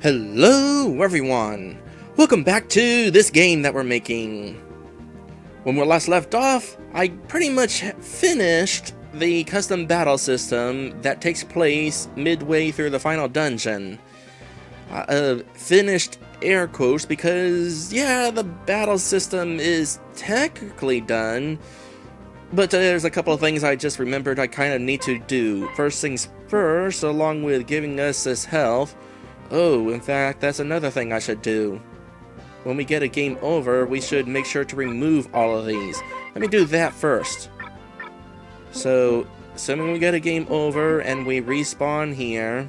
Hello everyone! Welcome back to this game that we're making. When we last left off, I pretty much finished the custom battle system that takes place midway through the final dungeon. Finished air quotes because, yeah, the battle system is technically done, but there's a couple of things I just remembered I kind of need to do. First things first, along with giving us this health. Oh, in fact, that's another thing I should do. When we get a game over, we should make sure to remove all of these. Let me do that first. So, assuming we get a game over and we respawn here,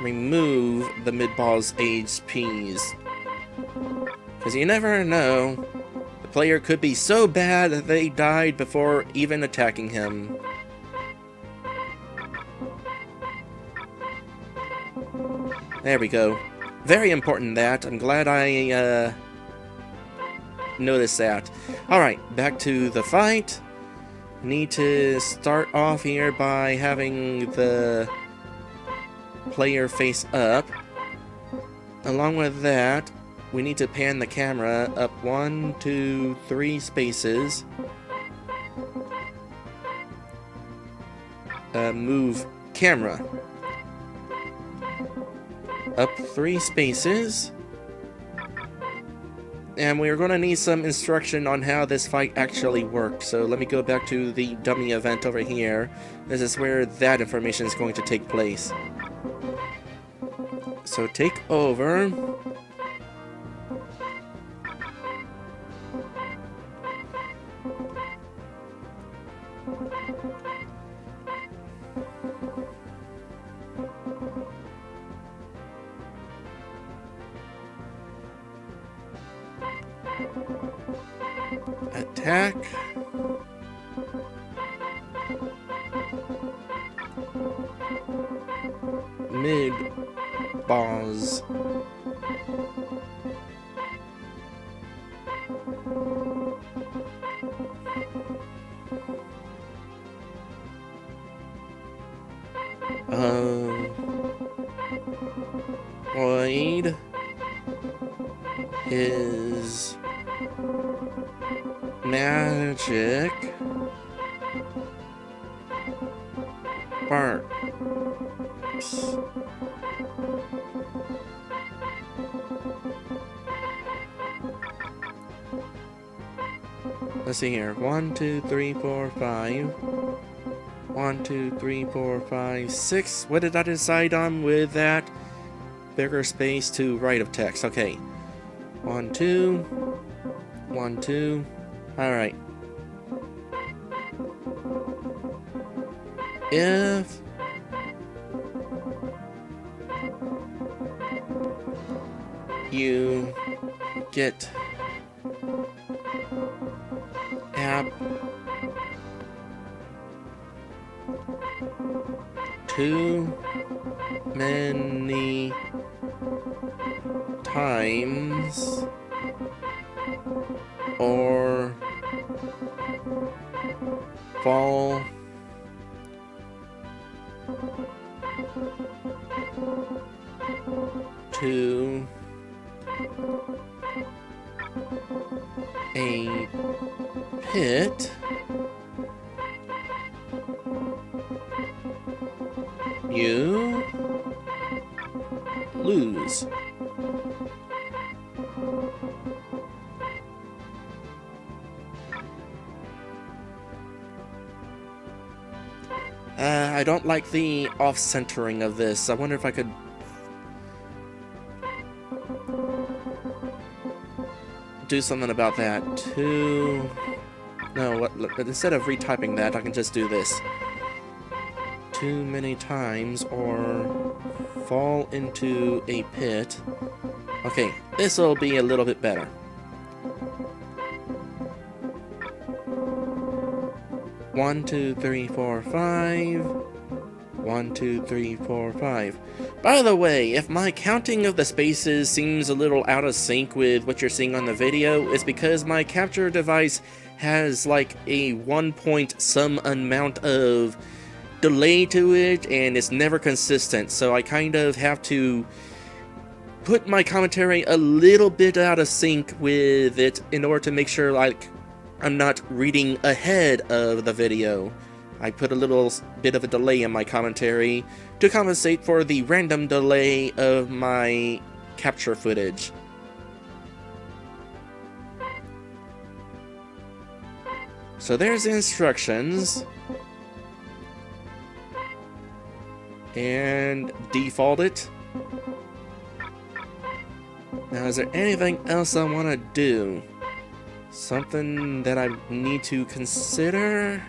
remove the M'id Boz HPs. Because you never know, the player could be so bad that they died before even attacking him. There we go. Very important that. I'm glad I noticed that. Alright, back to the fight. Need to start off here by having the player face up. Along with that, we need to pan the camera up 1, 2, 3 spaces. Move camera up 3 spaces, and we're going to need some instruction on how this fight actually works. So let me go back to the dummy event over here. This is where that information is going to take place. So take over. Attack. M'id Boz. Void his magic sparks. Let's see here. 1, 2, 3, 4, 5. 1, 2, 3, 4, 5, 6. What did I decide on with that? Bigger space to right of text. Okay. 1, 2. 1, 2. Alright. If you get app too many times or fall to a pit, you lose. I don't like the off-centering of this. I wonder if I could do something about that. No, instead of retyping that, I can just do this. Too many times or fall into a pit. Okay, this will be a little bit better. 1, 2, 3, 4, 5. 1, 2, 3, 4, 5. By the way, if my counting of the spaces seems a little out of sync with what you're seeing on the video, it's because my capture device has like a 1 point some amount of delay to it, and it's never consistent, so I kind of have to put my commentary a little bit out of sync with it in order to make sure, like, I'm not reading ahead of the video. I put a little bit of a delay in my commentary to compensate for the random delay of my capture footage. So there's the instructions. And default it. Now, is there anything else I want to do? Something that I need to consider?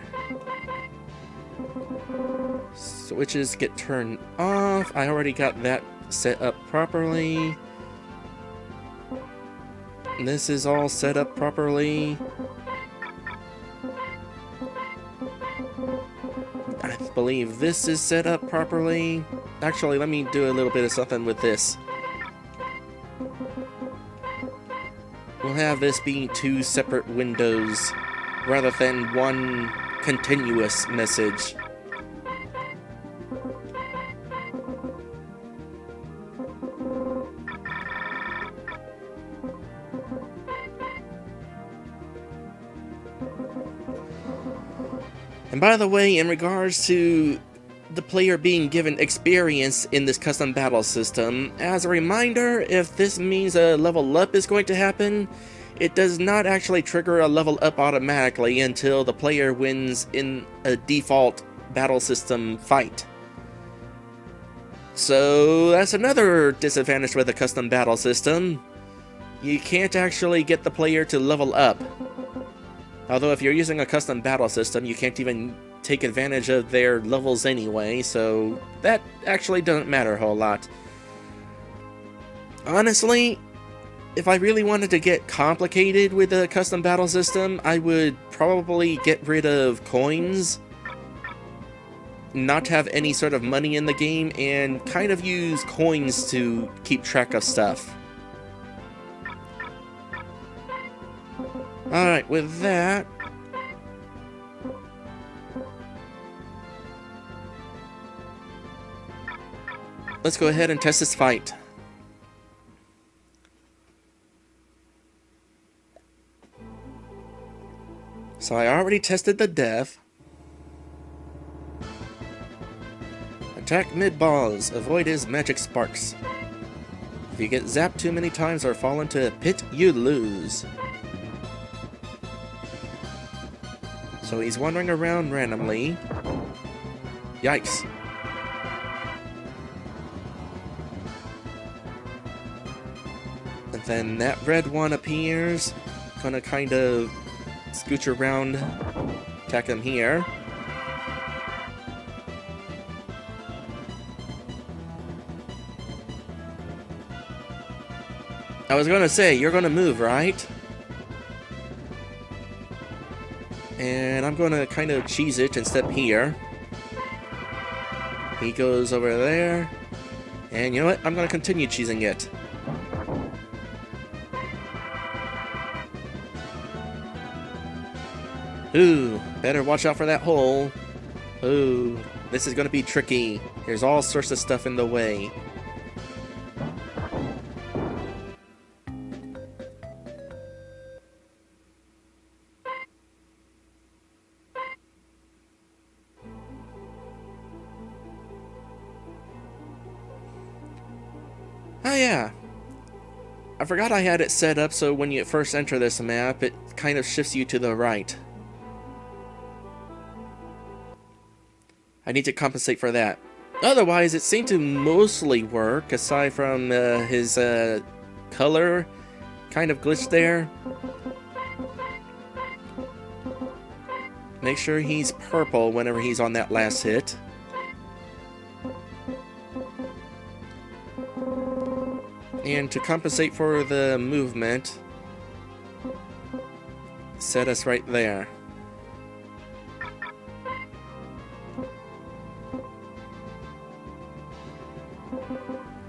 Switches get turned off. I already got that set up properly. This is all set up properly. I believe this is set up properly. Actually, let me do a little bit of something with this. We'll have this be two separate windows rather than one continuous message. And by the way, in regards to the player being given experience in this custom battle system, as a reminder, if this means a level up is going to happen, it does not actually trigger a level up automatically until the player wins in a default battle system fight. So that's another disadvantage with a custom battle system. You can't actually get the player to level up. Although if you're using a custom battle system, you can't even take advantage of their levels anyway, so that actually doesn't matter a whole lot. Honestly, if I really wanted to get complicated with a custom battle system, I would probably get rid of coins, not have any sort of money in the game, and kind of use coins to keep track of stuff. Alright, with that, let's go ahead and test this fight. So I already tested the death. Attack M'id Boz, avoid his magic sparks. If you get zapped too many times or fall into a pit, you lose. So he's wandering around randomly. Yikes. And then that red one appears. Gonna kind of scooch around, attack him here. I was gonna say, you're gonna move, right? And I'm gonna kind of cheese it and step here. He goes over there. And you know what? I'm gonna continue cheesing it. Ooh, better watch out for that hole. Ooh, this is gonna be tricky. There's all sorts of stuff in the way. Oh yeah, I forgot I had it set up so when you first enter this map, it kind of shifts you to the right. I need to compensate for that. Otherwise, it seemed to mostly work, aside from his color kind of glitch there. Make sure he's purple whenever he's on that last hit. And to compensate for the movement, set us right there.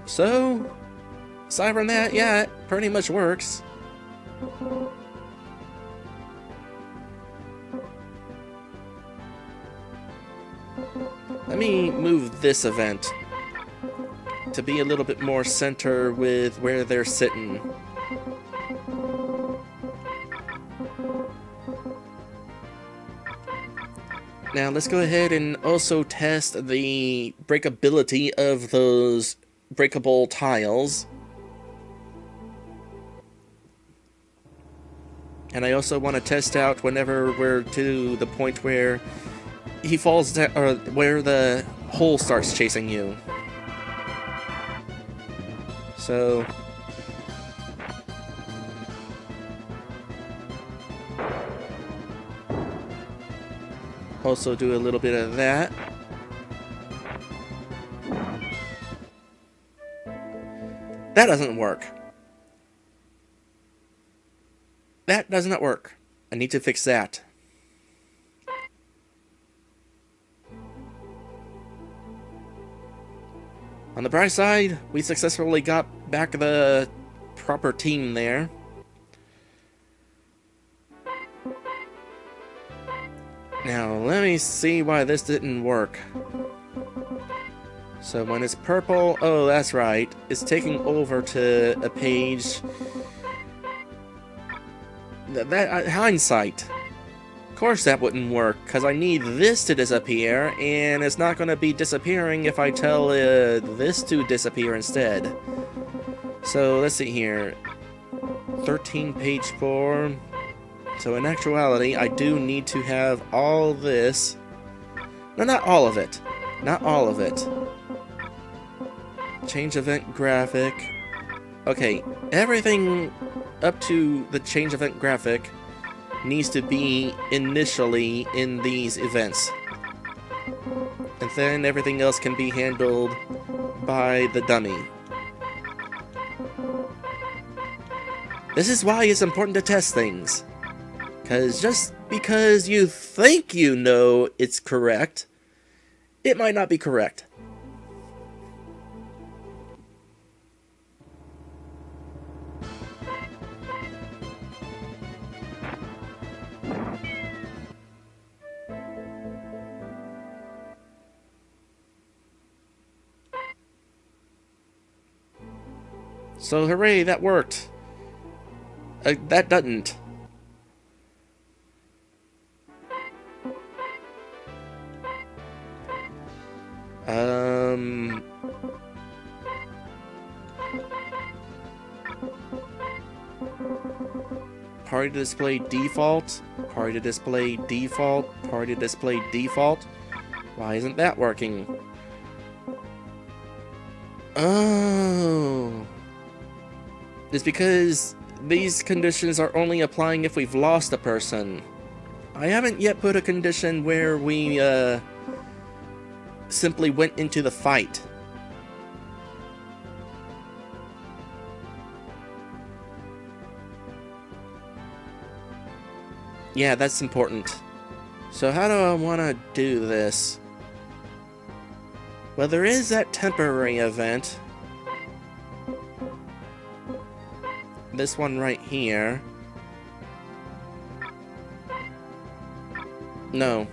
So, aside from that, yeah, it pretty much works. me move this event to be a little bit more center with where they're sitting. Now let's go ahead and also test the breakability of those breakable tiles. And I also want to test out whenever we're to the point where he falls down, or where the hole starts chasing you. So also do a little bit of that. That doesn't work. That does not work. I need to fix that. On the bright side, we successfully got back the proper team there. Now, let me see why this didn't work. So when it's purple, oh, that's right. It's taking over to a page. Hindsight. Of course that wouldn't work, because I need this to disappear, and it's not going to be disappearing if I tell this to disappear instead. So, let's see here. 13 page 4. So in actuality, I do need to have all this. No, not all of it. Not all of it. Change event graphic. Okay, everything up to the change event graphic needs to be initially in these events. And then everything else can be handled by the dummy. This is why it's important to test things. Because just because you think you know it's correct, it might not be correct. So hooray, that worked. That doesn't. Party display default, party display default, party display default. Why isn't that working? Oh. It's because these conditions are only applying if we've lost a person. I haven't yet put a condition where we simply went into the fight. Yeah, that's important. So how do I want to do this? Well, there is that temporary event. This one right here. No.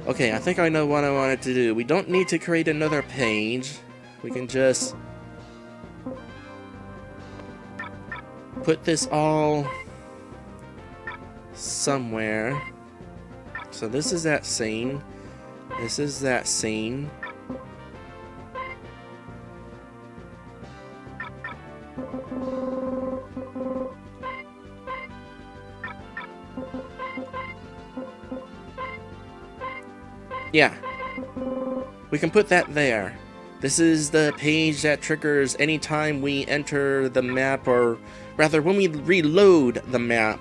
Okay, I think I know what I wanted to do. We don't need to create another page. We can just put this all somewhere. So this is that scene. This is that scene. Yeah. We can put that there. This is the page that triggers anytime we enter the map, or rather when we reload the map.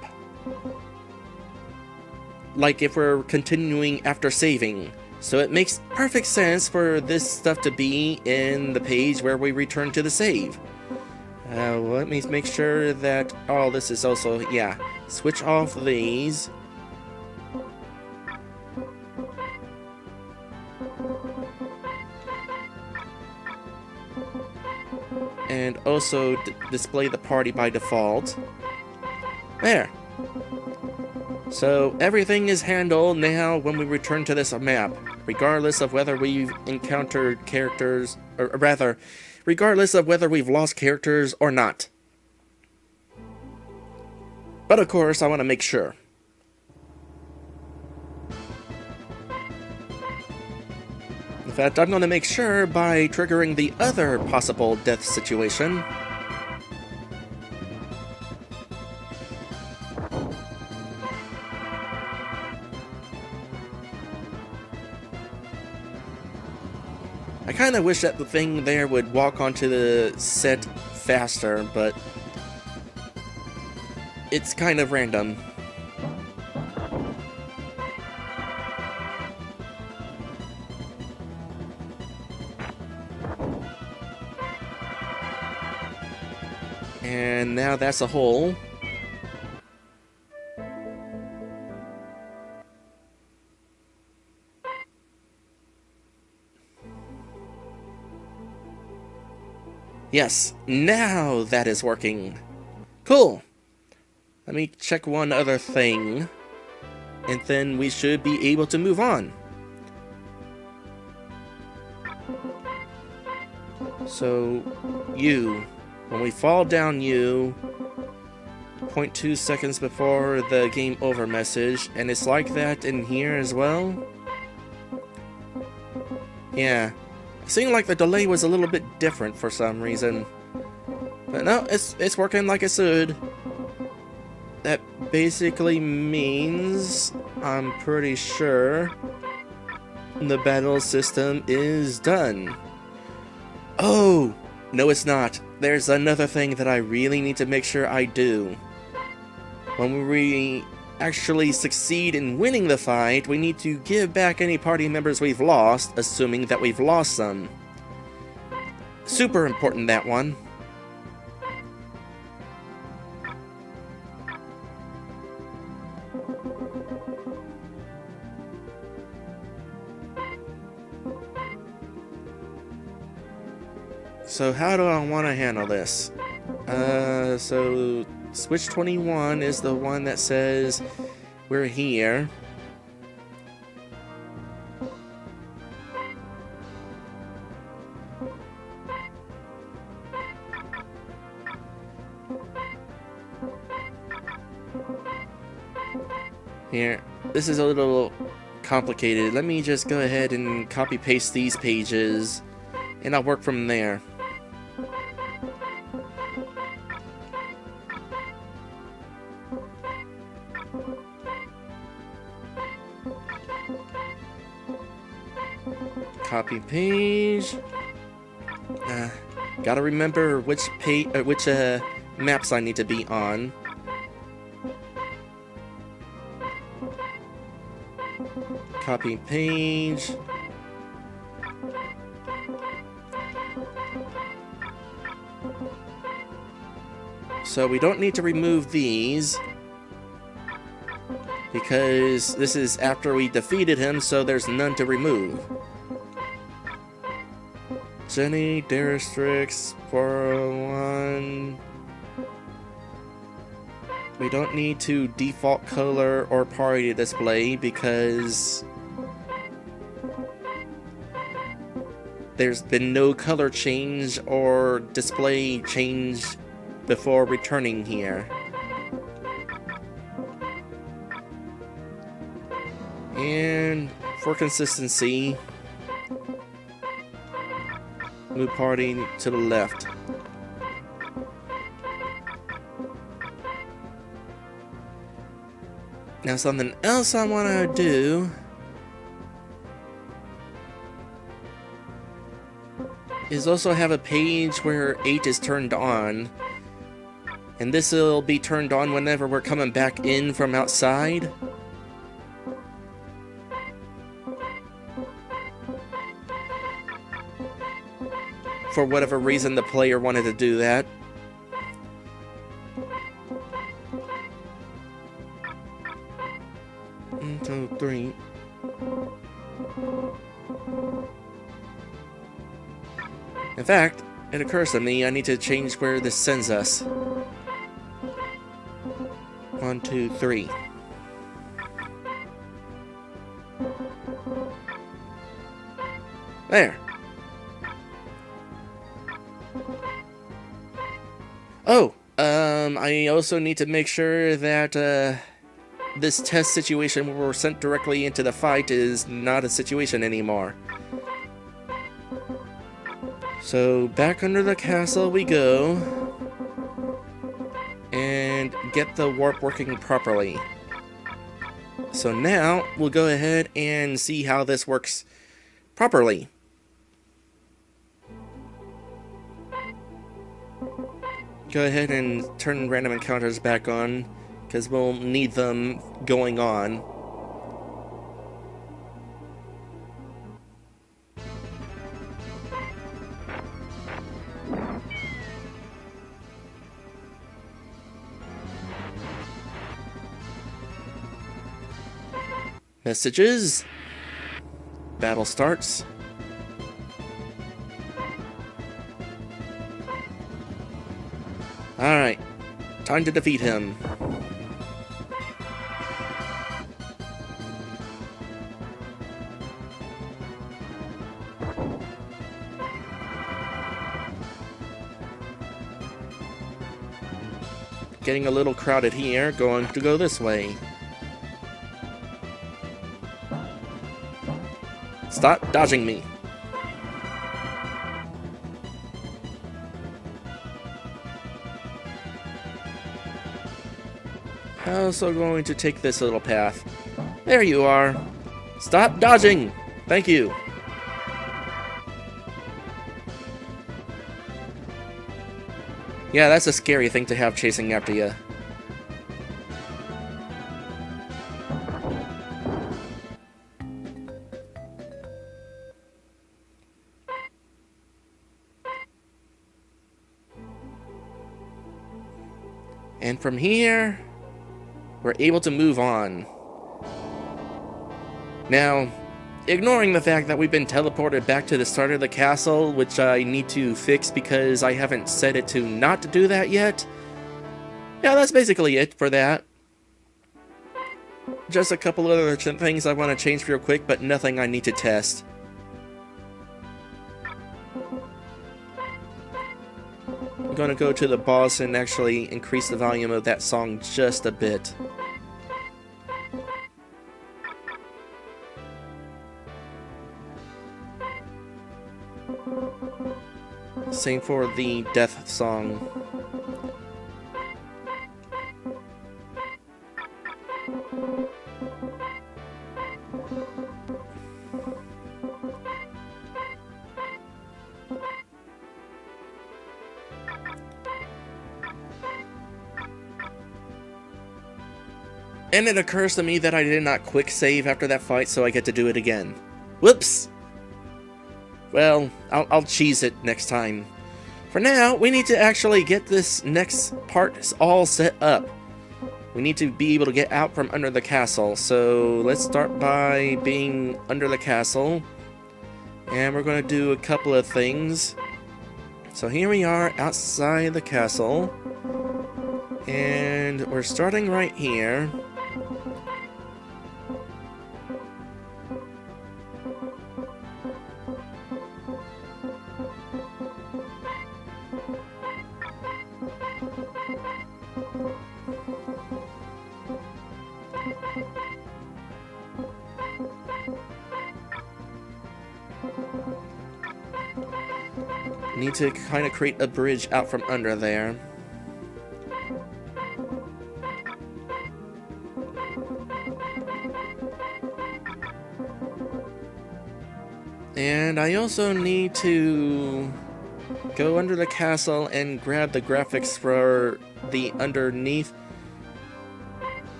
Like if we're continuing after saving. So it makes perfect sense for this stuff to be in the page where we return to the save. Let me make sure that all this is also, yeah. Switch off these. and also display the party by default. There. So everything is handled now when we return to this map, regardless of whether we've encountered characters, or rather, regardless of whether we've lost characters or not. But of course, I want to make sure. In fact, I'm going to make sure by triggering the other possible death situation. I kind of wish that the thing there would walk onto the set faster, but it's kind of random. And now that's a hole. Yes, now that is working. Cool. Let me check one other thing, and then we should be able to move on. So, when we fall down 0.2 seconds before the game over message, and it's like that in here as well? Yeah. It seemed like the delay was a little bit different for some reason. But no, it's working like it should. That basically means, I'm pretty sure, the battle system is done. Oh! No, it's not. There's another thing that I really need to make sure I do. When we actually succeed in winning the fight, we need to give back any party members we've lost, assuming that we've lost some. Super important, that one. So how do I want to handle this? So switch 21 is the one that says we're here. Here, this is a little complicated. Let me just go ahead and copy paste these pages, and I'll work from there. Copy page. Gotta remember which maps I need to be on. Copy page. So we don't need to remove these, because this is after we defeated him, so there's none to remove. Jenny, Daristrix, 401. We don't need to default color or party display because there's been no color change or display change before returning here. And for consistency, move party to the left. Now something else I want to do is also have a page where 8 is turned on. And this will be turned on whenever we're coming back in from outside. For whatever reason the player wanted to do that. One, two, three. In fact, it occurs to me I need to change where this sends us. 1, 2, 3. There. Oh, I also need to make sure that, this test situation where we're sent directly into the fight is not a situation anymore. So, back under the castle we go, and get the warp working properly. So now, we'll go ahead and see how this works properly. Go ahead and turn random encounters back on, because we'll need them going on. Messages. Battle starts. Alright, time to defeat him. Getting a little crowded here, going to go this way. Stop dodging me. Also going to take this little path. There you are. Stop dodging. Thank you. Yeah, that's a scary thing to have chasing after you. And from here, we're able to move on. Now, ignoring the fact that we've been teleported back to the start of the castle, which I need to fix because I haven't set it to not to do that yet. Yeah, that's basically it for that. Just a couple other things I want to change real quick, but nothing I need to test. I'm going to go to the boss and actually increase the volume of that song just a bit. Same for the death song. And it occurs to me that I did not quick save after that fight, so I get to do it again. Whoops! Well, I'll cheese it next time. For now, we need to actually get this next part all set up. We need to be able to get out from under the castle, so let's start by being under the castle. And we're going to do a couple of things. So here we are outside the castle. And we're starting right here. Need to kind of create a bridge out from under there. And I also need to go under the castle and grab the graphics for the underneath.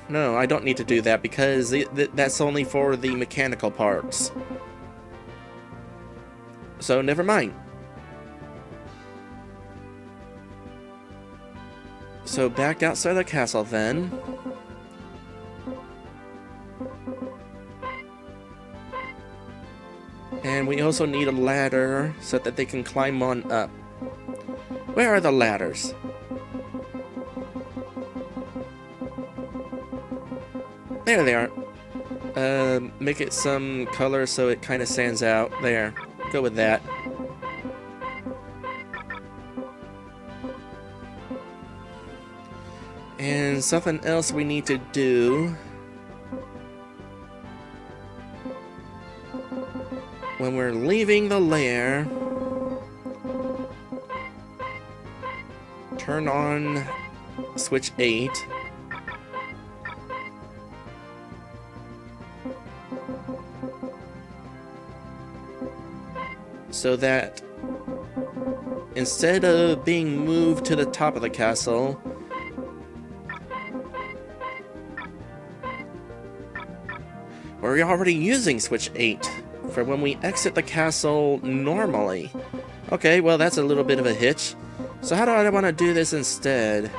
No, I don't need to do that because that's only for the mechanical parts. So never mind. So back outside the castle then. And we also need a ladder so that they can climb on up. Where are the ladders? There they are. Make it some color so it kind of stands out. There. Go with that. And something else we need to do when we're leaving the lair, turn on switch 8. So that instead of being moved to the top of the castle, we're already using switch 8 for when we exit the castle normally. Okay, well that's a little bit of a hitch. So how do I want to do this instead?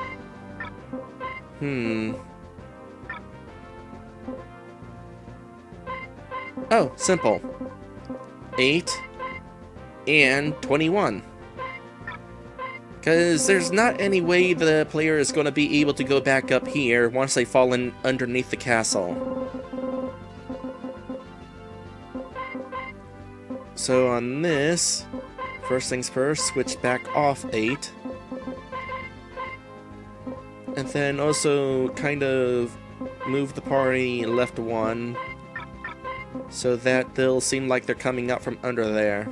Oh, simple. 8 and 21. Because there's not any way the player is going to be able to go back up here once they fall in underneath the castle. So on this, first things first, switch back off 8. And then also kind of move the party left 1 so that they'll seem like they're coming out from under there.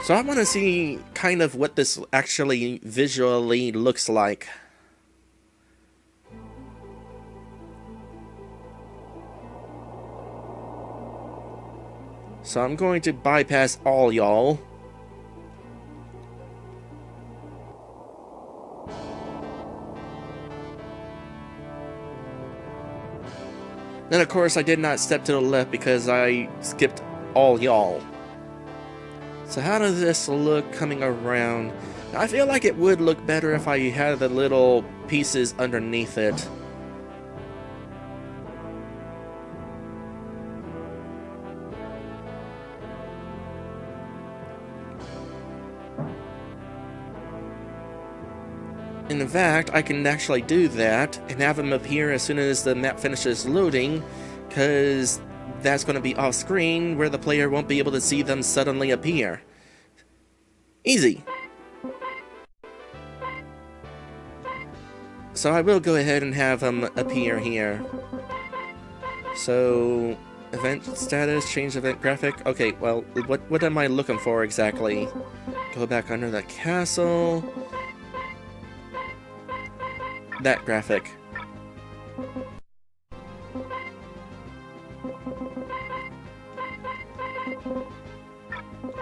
So I want to see kind of what this actually visually looks like. So I'm going to bypass all y'all. Then of course I did not step to the left because I skipped all y'all. So how does this look coming around? I feel like it would look better if I had the little pieces underneath it. In fact, I can actually do that and have them appear as soon as the map finishes loading, because that's going to be off screen where the player won't be able to see them suddenly appear. Easy. So I will go ahead and have them appear here. So, event status, change event graphic. Okay, well, what am I looking for exactly? Go back under the castle. That graphic.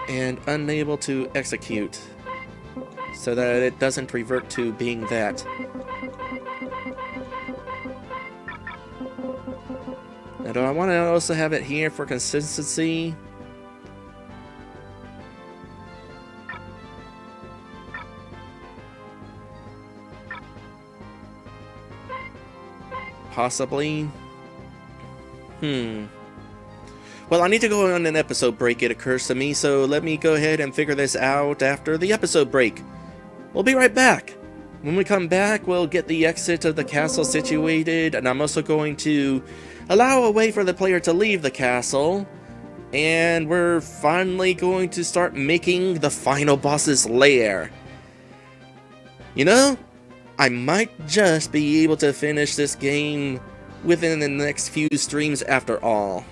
And unable to execute, so that it doesn't revert to being that. Now, do I want to also have it here for consistency? Possibly. Well, I need to go on an episode break, it occurs to me, so let me go ahead and figure this out after the episode break. We'll be right back. When we come back, we'll get the exit of the castle situated, and I'm also going to allow a way for the player to leave the castle, and we're finally going to start making the final boss's lair. You know, I might just be able to finish this game within the next few streams after all.